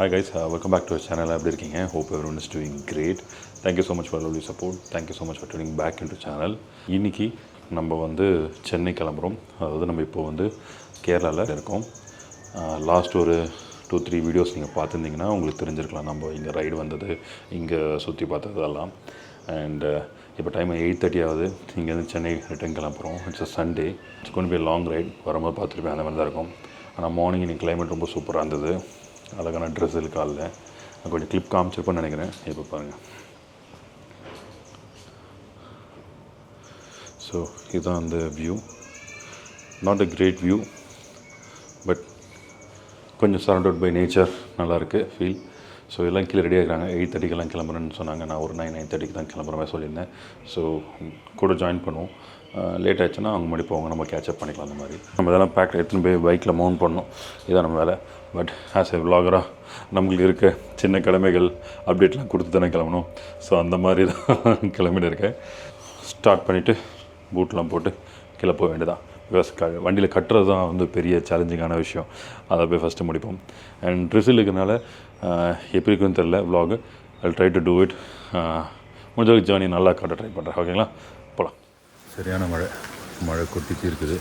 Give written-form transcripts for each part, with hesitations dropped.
Hi guys, welcome back to our channel. Hope everyone is doing great. Thank you so much for all your support. Thank you so much for tuning back into channel. இன்னைக்கு நம்ம வந்து சென்னை கிளம்புறோம். அதாவது நம்ம இப்போ வந்து கேரளாவில் இருக்கோம். லாஸ்ட் ஒரு 2-3 வீடியோஸ் நீங்கள் பார்த்துருந்தீங்கன்னா உங்களுக்கு தெரிஞ்சிருக்கலாம் நம்ம இங்கே ரைடு வந்தது, இங்கே சுற்றி பார்த்ததெல்லாம். அண்ட் இப்போ டைம் 8:30 ஆகுது. இங்கேருந்து சென்னை ரிட்டர்ன் கிளம்புறோம். It's a Sunday. It's gonna be long right. வரும்போது பார்த்துருப்பேன் அந்த மாதிரி தான் இருக்கும். ஆனால் மார்னிங் இன்னைக்கு கிளைமேட் ரொம்ப சூப்பராக இருந்தது. அழகான ட்ரெஸ் காலில் நான் கொஞ்சம் கிளிப் காமிச்சிருப்பேன்னு நினைக்கிறேன். இப்போ பாருங்கள். ஸோ இதுதான் அந்த view. Not a great view, but கொஞ்சம் சரௌண்டட் பை நேச்சர், நல்லாயிருக்கு ஃபீல். ஸோ எல்லாம் கீழே ரெடி ஆகிறாங்க. 8:30 கிளம்புறேன்னு சொன்னாங்க. நான் ஒரு 9-9:30 தான் கிளம்புற மாதிரி சொல்லியிருந்தேன். ஸோ கூட ஜாயின் பண்ணுவோம். லேட் ஆச்சுன்னா அவங்க முன்னாடி போவாங்க, நம்ம கேட்சப் பண்ணிக்கலாம். அந்த மாதிரி நம்ம இதெல்லாம் பேக் எடுத்துன்னு போய் பைக்கில் மவுண்ட் பண்ணணும். இதான் நம்ம வேலை. பட் ஆஸ் எ விலாகராக நம்மளுக்கு இருக்க சின்ன கடமைகள் அப்டேட்லாம் கொடுத்து தானே கிளம்பணும். ஸோ அந்த மாதிரி தான் கிளம்பிட்டு இருக்கேன். ஸ்டார்ட் பண்ணிவிட்டு பூட்லாம் போட்டு கீழே போக வேண்டியதான். பிகாஸ் வண்டியில் கட்டுறது தான் வந்து பெரிய சேலஞ்சிங்கான விஷயம். அதை போய் ஃபஸ்ட்டு முடிப்போம். அண்ட் ட்ரெஸ்ஸில் இருக்கிறனால எப்படி இருக்குன்னு தெரில vlog. I try to do it. முடிஞ்சளவுக்கு ஜேர்னி நல்லா காட்ட ட்ரை பண்ணுறேன். ஓகேங்களா, போகலாம். சரியான மழை கொட்டிச்சு இருக்குது.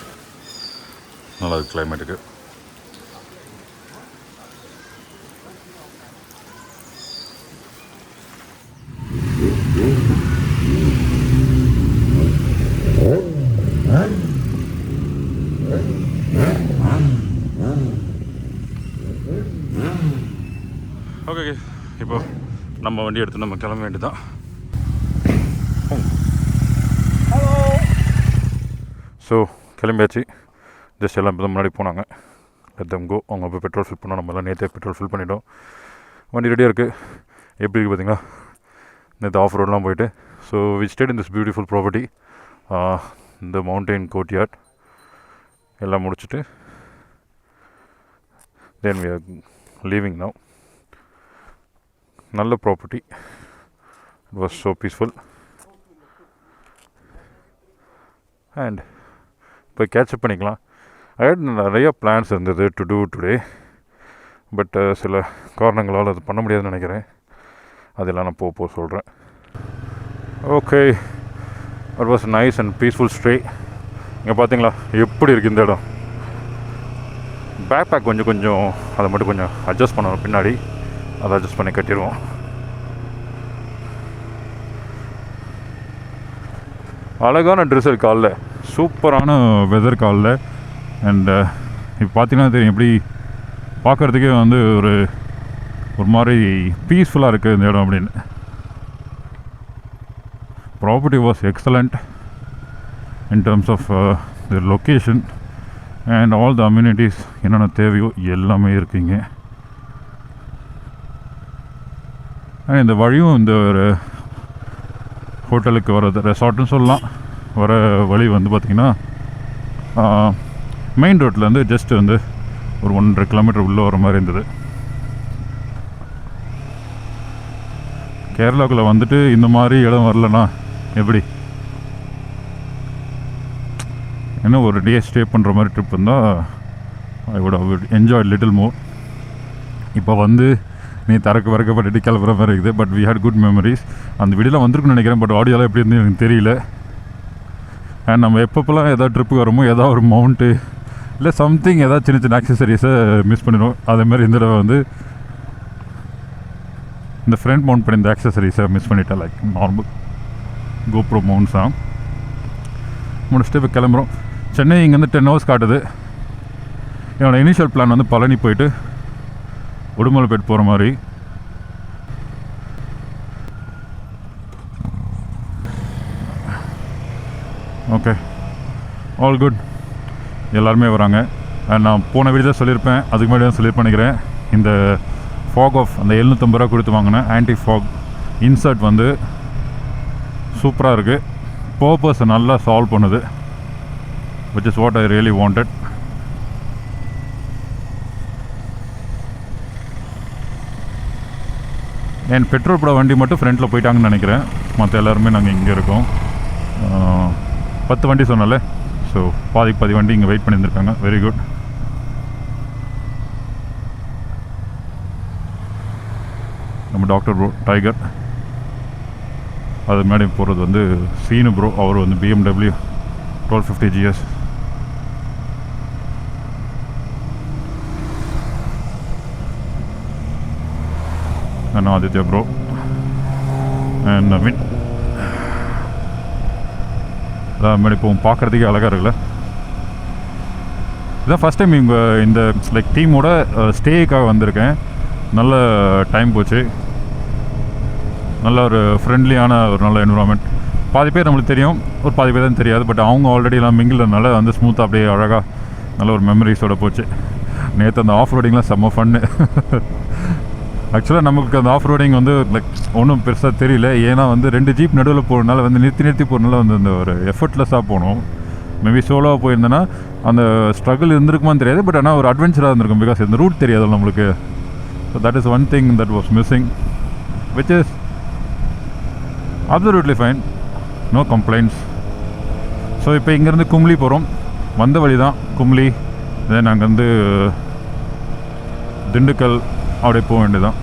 நல்லா இருக்குது கிளைமேட்டுக்கு. ஓகே, இப்போ நம்ம வண்டி எடுத்து நம்ம கிளம்ப வேண்டியதான். ஸோ கிளம்பியாச்சு. ஜஸ்ட் எல்லாம் இப்போ முன்னாடி போனாங்க. Let them go. அவங்க போய் பெட்ரோல் ஃபில் பண்ணோம். நம்மளாம் நேற்றே பெட்ரோல் ஃபில் பண்ணிட்டோம். வண்டி ரெடியாக இருக்குது. எப்படி இருக்குது பார்த்தீங்களா? நேற்று ஆஃப் ரோடெலாம் போயிட்டு. So we stayed in this beautiful property. இந்த மவுண்டெயின் கோர்ட்யார்ட் எல்லாம் முடிச்சுட்டு then we are leaving now. நல்ல property. It was so peaceful. And இப்போ கேட்சப் பண்ணிக்கலாம். நிறைய பிளான்ஸ் இருந்தது டு டூ டுடே. பட் சில காரணங்களால் அது பண்ண முடியாதுன்னு நினைக்கிறேன். அதெல்லாம் நான் போக சொல்கிறேன். Okay, it was nice and peaceful stay. இங்கே பார்த்தீங்களா எப்படி இருக்குது இந்த இடம். பேக் பேக் கொஞ்சம் அதை மட்டும் கொஞ்சம் அட்ஜஸ்ட் பண்ணணும். பின்னாடி அதை அட்ஜஸ்ட் பண்ணி கட்டிடுவோம். அழகான ட்ரெஸ்ஸர் காலில், சூப்பரான வெதர் காலில். அண்டு இப்போ பார்த்தீங்கன்னா தெரியும் எப்படி பார்க்குறதுக்கே வந்து ஒரு மாதிரி பீஸ்ஃபுல்லாக இருக்குது இந்த இடம் அப்படின்னு. Property was excellent in terms of the location and all the amenities. என்னென்ன தேவையோ எல்லாமே இருக்குங்க. இந்த வழியும் இந்த ஒரு ஹோட்டலுக்கு வர்றது ரெசார்ட்டுன்னு சொல்லலாம். வர வழி வந்து பார்த்திங்கன்னா மெயின் ரோட்லேருந்து ஜஸ்ட் வந்து ஒரு 1.5 கிலோமீட்டர் உள்ளே வர மாதிரி இருந்தது. கேரளாவுக்குள்ளே வந்துட்டு இந்த மாதிரி இடம் வரலன்னா எப்படி? என்ன ஒரு டே ஸ்டே பண்ணுற மாதிரி ட்ரிப் இருந்தால் I would enjoy little more. இப்போ வந்து நீ தரக்கு வரக்க பண்ணிட்டு கிளம்புற மாதிரி இருக்குது. But we had good memories. அந்த வீடியோலாம் வந்திருக்குன்னு நினைக்கிறேன். பட் ஆடியோலாம் எப்படி இருந்து எனக்கு தெரியல. அண்ட் நம்ம எப்பப்போலாம் எதாவது ட்ரிப்புக்கு வரமோ ஏதாவது ஒரு மவுண்ட்டு இல்லை சம்திங் ஏதாவது சின்ன சின்ன ஆக்சசரிஸை மிஸ் பண்ணிடுவோம். அதேமாதிரி இந்த தடவை வந்து இந்த ஃப்ரண்ட் மவுண்ட் பண்ணி இந்த ஆக்சசரிஸை மிஸ் பண்ணிட்டேன். லைக் நார்மல் கோப்ரோ மவுண்ட்ஸ் தான் முடிச்சுட்டு இப்போ கிளம்புறோம். சென்னை இங்கேருந்து 10 hours காட்டுது. என்னோடய இனிஷியல் பிளான் வந்து பழனி போயிட்டு உடுமலைப்பேட் போகிற மாதிரி. Okay, all good. எல்லாருமே வராங்க. நான் போன வீடியோ சொல்லியிருப்பேன், அதுக்கு முன்னாடி தான் சொல்லியிருப்பேன் நினைக்கிறேன். இந்த ஃபாக் ஆஃப் அந்த 750 ரூபா கொடுத்து வாங்கினேன் ஆன்டி ஃபாக் இன்சர்ட் வந்து சூப்பராக இருக்குது. பர்பஸை நல்லா சால்வ் பண்ணுது. which is what I really wanted. N petrol போட வண்டி மட்டும் ஃப்ரண்ட்டில் போயிட்டாங்கன்னு நினைக்கிறேன். மற்ற எல்லாருமே நாங்கள் இங்கே இருக்கோம். 10 வண்டி சொன்னால. ஸோ பாதி வண்டி இங்கே வெயிட் பண்ணியிருந்துருக்காங்க. Very good. நம்ம டாக்டர் ப்ரோ டைகர். அது முன்னாடி போகிறது வந்து சீனு ப்ரோ, அவர் வந்து BMW 1250 GS. நான் ஆதித்யா ப்ரோ அண்ட் நவீன். அதான் முன்னாடி இப்போ பார்க்குறதுக்கே அழகாக இருக்குல்ல. இதுதான் ஃபஸ்ட் டைம் இங்கே இந்த லைக் டீமோட ஸ்டேக்காக வந்திருக்கேன். நல்ல டைம் போச்சு. நல்ல ஒரு ஃப்ரெண்ட்லியான ஒரு நல்ல என்விரான்மெண்ட். பாதி பேர் நம்மளுக்கு தெரியும், ஒரு பாதி பேர் தான் தெரியாது. பட் அவங்க ஆல்ரெடி எல்லாம் மிங்கிலனால வந்து ஸ்மூத்தாக அப்படியே அழகாக நல்ல ஒரு மெமரிஸோடு போச்சு. நேற்று அந்த ஆஃப் ரோடிங்லாம் செம்ம ஃபன்னு. ஆக்சுவலாக நமக்கு அந்த ஆஃப் ரோடிங் வந்து லைக் ஒன்றும் பெருசாக தெரியல. ஏன்னா வந்து 2 ஜீப் நடுவில் போகிறதுனால வந்து நிறுத்தி போகிறதுனால வந்து அந்த ஒரு எஃபர்ட்லெஸ்ஸாக போகணும். மேபி சோலோவாக போயிருந்தேன்னா அந்த ஸ்ட்ரகிள் இருந்திருக்குமான்னு தெரியாது. பட் ஆனால் ஒரு அட்வென்ச்சராக இருந்திருக்கும். பிகாஸ் இந்த ரூட் தெரியாது நம்மளுக்கு. So that is one thing that was missing, which is absolutely fine, no complaints. So இப்போ இங்கேருந்து கும்ளி போகிறோம். வந்த வழி தான் கும்ளி. தென் அங்கேருந்து திண்டுக்கல் அப்படியே போக வேண்டியதான்.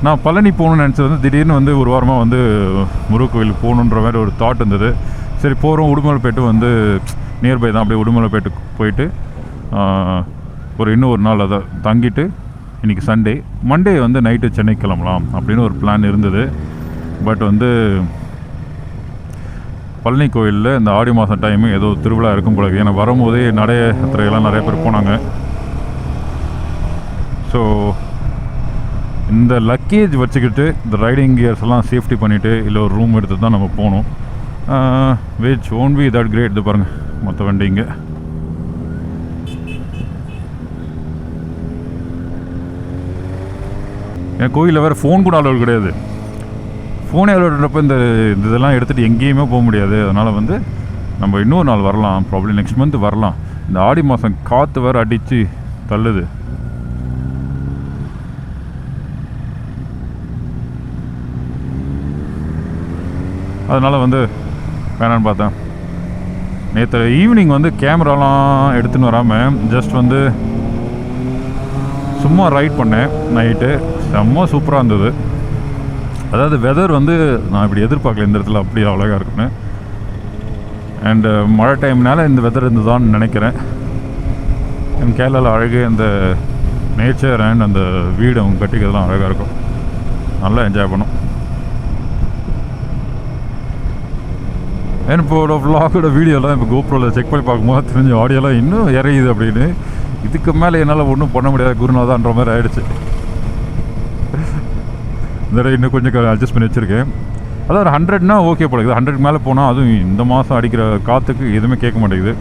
நான் பழனி போகணுன்னு நினச்சது வந்து திடீர்னு வந்து ஒரு வாரமாக வந்து முருகன் கோயிலுக்கு போகணுன்ற மாதிரி ஒரு தாட் இருந்தது. சரி போகிறோம், உடுமலைப்பேட்டு வந்து நியர்பை தான், அப்படியே உடுமலைப்பேட்டுக்கு போயிட்டு இன்னும் ஒரு நாள் அதை தங்கிட்டு இன்றைக்கி சண்டே, மண்டே வந்து நைட்டு சென்னை கிளம்பலாம் அப்படின்னு ஒரு பிளான் இருந்தது. பட் வந்து பழனி கோயிலில் இந்த ஆடி மாதம் டைமு ஏதோ திருவிழா இருக்கும் போல. ஏன்னா வரும்போதே யாத்திரையெல்லாம் நிறைய பேர் போனாங்க. ஸோ இந்த லக்கேஜ் வச்சுக்கிட்டு இந்த ரைடிங் கியர்ஸ் எல்லாம் சேஃப்டி பண்ணிவிட்டு இல்லை ஒரு ரூம் எடுத்து தான் நம்ம போகணும். Which won't be that great. இது பாருங்கள் மொத்த வண்டி இங்கே. என் கோயிலில் வேறு ஃபோன் கூட அலோடு கிடையாது. ஃபோனே அலோடுன்றப்போ இந்த இதெல்லாம் எடுத்துகிட்டு எங்கேயுமே போக முடியாது. அதனால் வந்து நம்ம இன்னொரு நாள் வரலாம், ப்ராப்ளம் நெக்ஸ்ட் மந்த் வரலாம். இந்த ஆடி மாதம் காற்று வேறு அடித்து தள்ளுது. அதனால் வந்து வேணான்னு பார்த்தேன். நேற்று ஈவினிங் வந்து கேமராலாம் எடுத்துன்னு வராமல் ஜஸ்ட் வந்து சும்மா ரைட் பண்ணேன் நைட்டு. செம்ம சூப்பராக இருந்தது. அதாவது வெதர் வந்து நான் இப்படி எதிர்பார்க்கல இந்த இடத்துல அப்படி அழகாக இருக்குன்னு. அண்டு மழை டைம்னால இந்த வெதர் இருந்ததான்னு நினைக்கிறேன். கேரளாவில் அழகு அந்த நேச்சர் அண்ட் அந்த வீடு அவங்க கட்டிக்கிறதுலாம் அழகாக இருக்கும். நல்லா என்ஜாய் பண்ணும். என்னோட விளாகோட வீடியோலாம் இப்போ கோப்ரோவில் செக் பண்ணி பார்க்கும்போது தெரிஞ்ச ஆடியோலாம் இன்னும் இறையுது அப்படின்னு. இதுக்கு மேலே என்னால் ஒன்றும் பண்ண முடியாது குருநாதான்ற மாதிரி ஆகிடுச்சு. இந்த இன்னும் கொஞ்சம் அட்ஜஸ்ட் பண்ணி வச்சுருக்கேன். அதாவது 100னா ஓகே போடுது. 100 மேலே போனால் அதுவும் இந்த மாதம் அடிக்கிற காற்றுக்கு எதுவுமே கேட்க மாட்டேங்குது.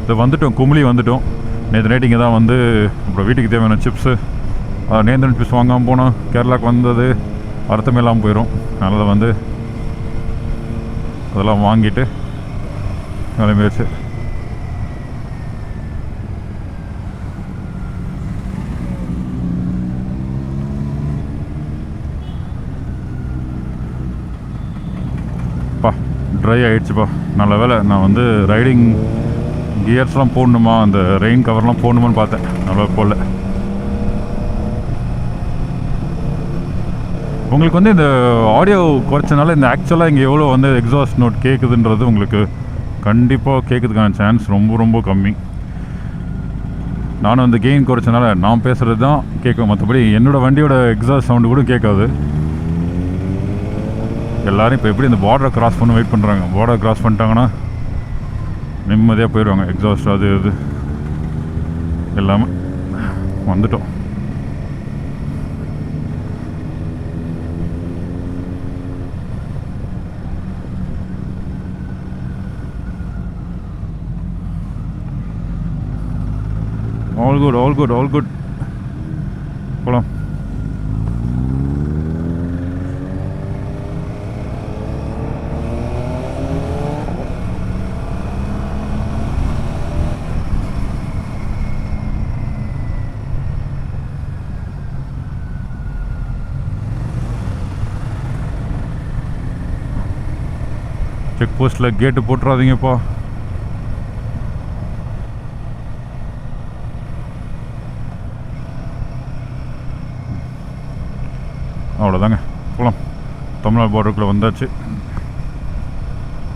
இதை வந்துட்டோம், குமிலி வந்துட்டோம். நேற்று நைட்டு இங்கே தான் வந்து அப்புறம் வீட்டுக்கு தேவையான சிப்ஸு நேந்திரன் சிப்ஸ் வாங்காமல் போனோம். கேரளாவுக்கு வந்தது அர்த்தமே இல்லாமல் போயிடும். அதனால் வந்து அதெல்லாம் வாங்கிட்டு கிளம்பிடுச்சு. பா ட்ரை ஆகிடுச்சுப்பா. நல்ல வேலை நான் வந்து ரைடிங் கியர்ஸ்லாம் போடணுமா, அந்த ரெயின் கவர்லாம் போடணுமான்னு பார்த்தேன். நல்லா போடல. உங்களுக்கு வந்து இந்த ஆடியோ குறைச்சனால இந்த ஆக்சுவலாக இங்கே எவ்வளோ வந்து எக்ஸாஸ்ட் நோட் கேட்குதுன்றது உங்களுக்கு கண்டிப்பாக கேட்குறதுக்கான சான்ஸ் ரொம்ப ரொம்ப கம்மி. நானும் அந்த கெயின் குறைச்சனால நான் பேசுகிறது தான் கேட்கும். மற்றபடி என்னோடய வண்டியோட எக்ஸாஸ்ட் சவுண்டு கூட கேட்காது. எல்லோரும் இப்போ எப்படி இந்த பார்டரை கிராஸ் பண்ண வெயிட் பண்ணுறாங்க. பார்டர் கிராஸ் பண்ணிட்டாங்கன்னா நிம்மதியாக போயிடுவாங்க. எக்ஸாஸ்ட் அது இது எல்லாமே வந்துட்டோம். All good, all good, all good. போலாம். செக் போஸ்ட்டில் கேட்டு போட்டுறாதீங்கப்பா. அவ்வளோதாங்க, போகலாம். தமிழ்நாடு பார்டருக்குள்ளே வந்தாச்சு.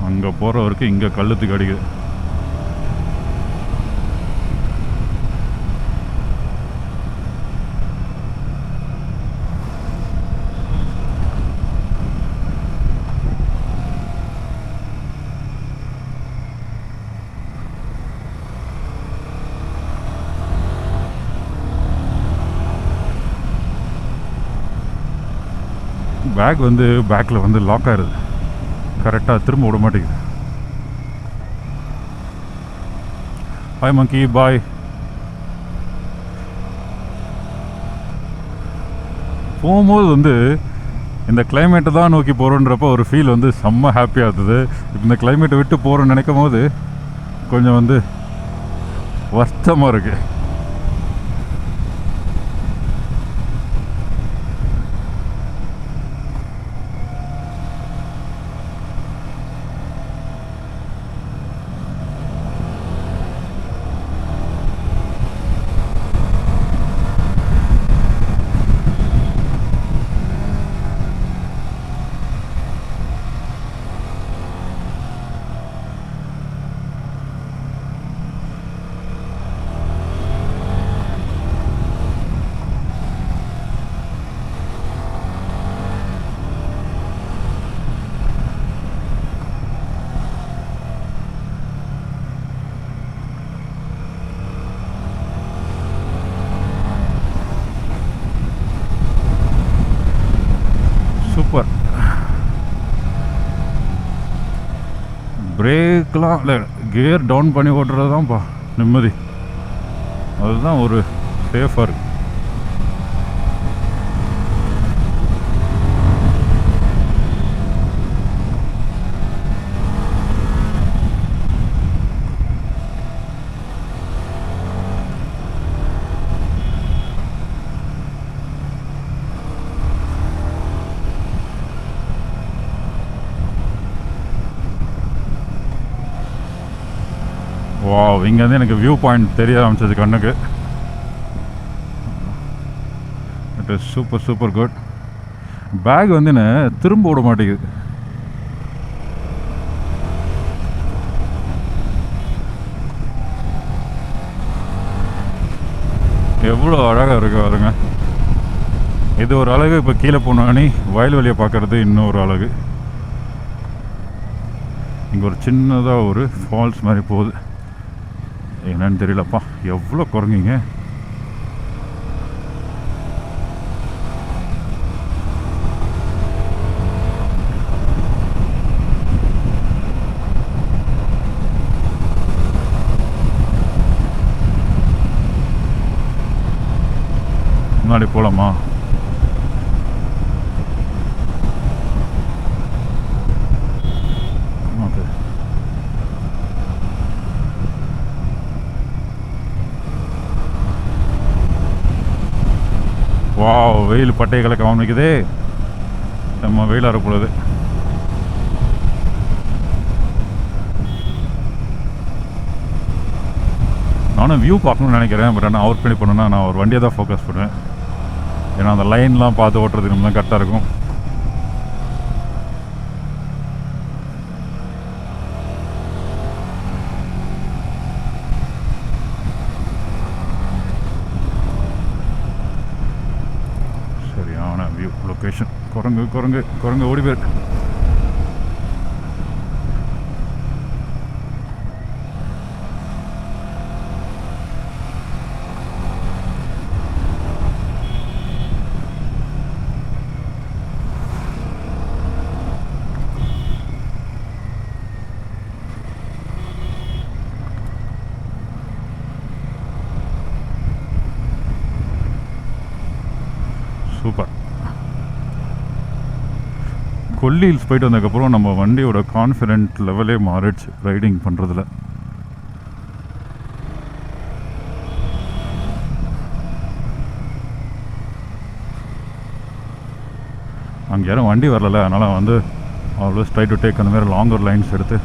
அங்கே போகிற வரைக்கும் இங்கே கழுத்துக்கு அடிக்குது. பேக் வந்து பேக்கில் வந்து லாக் ஆகிடுது, கரெக்டாக திரும்ப விட மாட்டேங்குது. பாய் மங்கி, பாய். போகும்போது வந்து இந்த கிளைமேட்டை தான் நோக்கி போகிறோன்றப்போ ஒரு ஃபீல் வந்து செம்ம ஹாப்பியாக இருந்தது. இந்த கிளைமேட்டை விட்டு போகிறோன்னு நினைக்கும் போது கொஞ்சம் வந்து வருத்தமாக இருக்குது. சூப்பர். பிரேக்லாம் இல்லை, கியர் டவுன் பண்ணி ஓட்டுறது தான்ப்பா நிம்மதி. அதுதான் ஒரு சேஃபாக இருக்குது. வா, இங்கேருந்து எனக்கு வியூ பாயிண்ட் தெரிய ஆரம்பிச்சது கண்ணுக்கு. It is super super good. Back வந்து என்ன திரும்ப விட மாட்டேங்குது. எவ்வளோ அழகாக இருக்கு பாருங்க. இது ஒரு அழகு. இப்போ கீழே போனோன்னே வயல்வெளியை பார்க்குறது இன்னொரு அழகு. இங்கே ஒரு சின்னதாக ஒரு ஃபால்ஸ் மாதிரி போகுது. என்னன்னு தெரியலப்பா, எவ்வளோ குரங்குங்க. முன்னாடி போகலாமா? ஓகே. வா, வெயில் பட்டையை கலக்க காமிக்குதே. நம்ம வெயில் அறப்பொழுது. நானும் வியூ பார்க்கணும்னு நினைக்கிறேன். பட் ஆனால் அவுட் பண்ணி பண்ணணுன்னா நான் ஒரு வண்டியை தான் ஃபோக்கஸ் பண்ணுவேன். ஏன்னா அந்த லைன்லாம் பார்த்து ஓட்டுறதுக்கு நம்ம தான் கரெக்டாக இருக்கும். சரியான வியூ லொக்கேஷன். குரங்கு குரங்கு குரங்கு ஓடி போயிருக்கு. சூப்பர். கொல்லி ஹில்ஸ் போயிட்டு வந்ததுக்கப்புறம் நம்ம வண்டியோட கான்ஃபிடென்ட் லெவலே மாறிடுச்சு ரைடிங் பண்ணுறதுல. அங்கே யாரும் வண்டி வரல, அதனால் வந்து ஆல்வேஸ் ட்ரை டு டேக் அந்த மாதிரி லாங்கர் லைன்ஸ் எடுத்து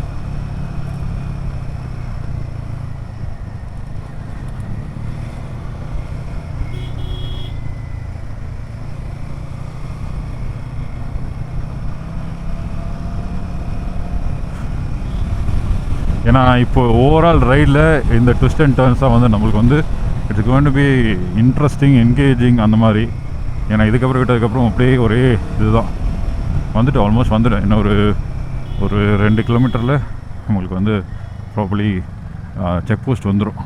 ஏன்னா இப்போ ஓவரால் ரைடில் இந்த ட்விஸ்ட் அண்ட் டர்ன்ஸ் தான் வந்து நம்மளுக்கு வந்து it's going to be interesting engaging அந்த மாதிரி. ஏன்னா இதுக்கப்புறம் விட்டதுக்கப்புறம் அப்படியே ஒரே இதுதான் வந்துட்டு ஆல்மோஸ்ட் வந்துடும். இன்னும் ஒரு 2 கிலோமீட்டரில் உங்களுக்கு வந்து ப்ராப்பர்லி செக் போஸ்ட் வந்துடும்.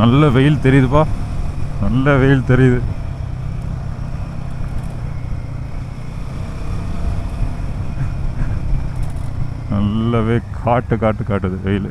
நல்ல வெயில் தெரியுதுப்பா, நல்ல வெயில் தெரியுது. நல்லாவே காட்டுது வெயில்.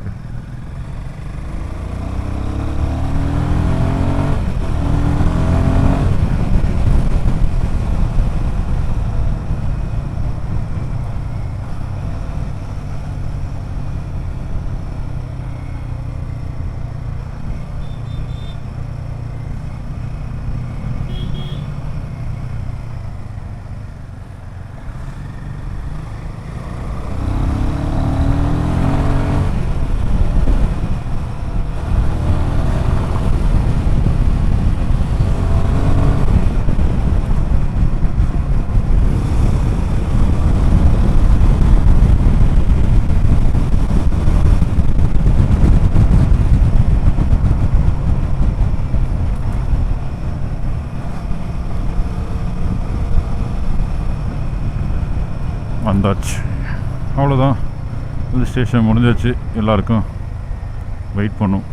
வந்தாச்சு, அவ்வளோதான். இந்த ஸ்டேஷன் முடிஞ்சாச்சு. எல்லாருக்கும் வெயிட் பண்ணும்.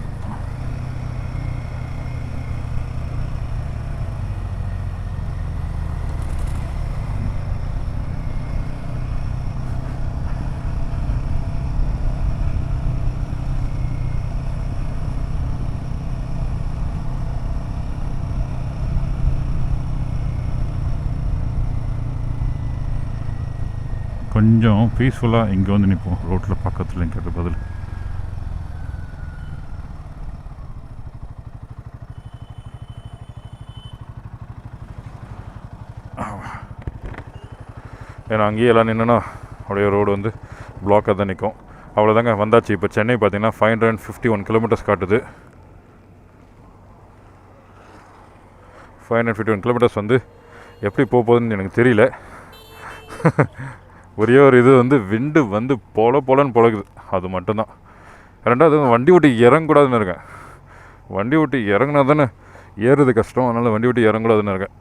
கொஞ்சம் பீஸ்ஃபுல்லாக இங்கே வந்து நிற்போம், ரோட்டில் பக்கத்தில் இங்கே பதில். ஏன்னா அங்கேயே எல்லாம் நின்றுனா அப்படியே ரோடு வந்து பிளாக்காக தான் நிற்கும். அவ்வளோதாங்க, வந்தாச்சு. இப்போ சென்னை பார்த்தீங்கன்னா 551 கிலோமீட்டர்ஸ் காட்டுது. 551 கிலோமீட்டர்ஸ் வந்து எப்படி போகுதுன்னு எனக்கு தெரியல. ஒரே ஒரு இது வந்து விண்டு வந்து போலன்னு பொழக்குது, அது மட்டும்தான். ரெண்டாவது வண்டி ஓட்டி இறங்கக்கூடாதுன்னு இருக்கேன். வண்டி ஓட்டி இறங்குனா தானே ஏறுறது கஷ்டம், அதனால் வண்டி ஓட்டி இறங்கக்கூடாதுன்னு இருக்கேன்.